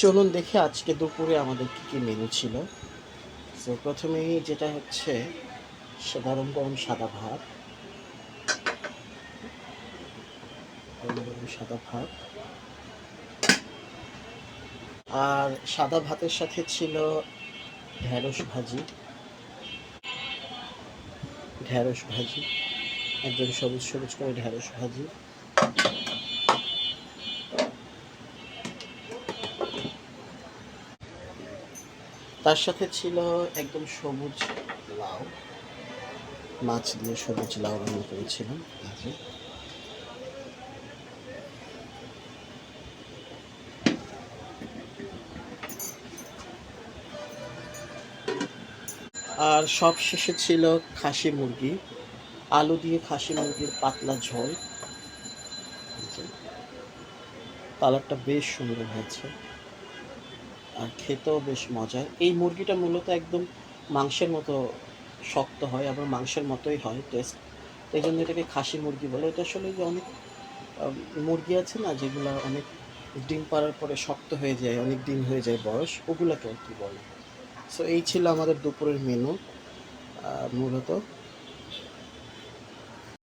চলুন দেখি আজকে দুপুরে আমাদের কী কী মেনু ছিল। তো প্রথমেই যেটা হচ্ছে গরম গরম সাদা ভাত, গরম গরম সাদা ভাত। আর সাদা ভাতের সাথে ছিল ঢ্যাঁড়স ভাজি, ঢ্যাঁড়স ভাজি, একদম সবুজ সবুজ করে ঢ্যাঁড়স ভাজি। তার সাথে ছিল একদম সবুজ লাউ, মাছ দিয়ে সবুজ লাউ রান্না করেছিলাম। এই যে। আর সব শেষে ছিল খাসি মুরগি, আলু দিয়ে খাসি মুরগির পাতলা ঝোল। এই যে, কালারটা বেশ সুন্দর হয়েছে আর খেতেও বেশ মজার। এই মুরগিটা মূলত একদম মাংসের মতো শক্ত হয়, আবার মাংসের মতোই হয় টেস্ট। তো এই জন্য এটাকে খাসি মুরগি বলে। এটা আসলে যে অনেক আহ, মুরগি আছে না যেগুলা অনেক ডিম পাড়ার পরে শক্ত হয়ে যায়, অনেক দিন হয়ে যায় বয়স, ওগুলাকে আর কি বলে। সো এই ছিল আমাদের দুপুরের মেনু মূলত।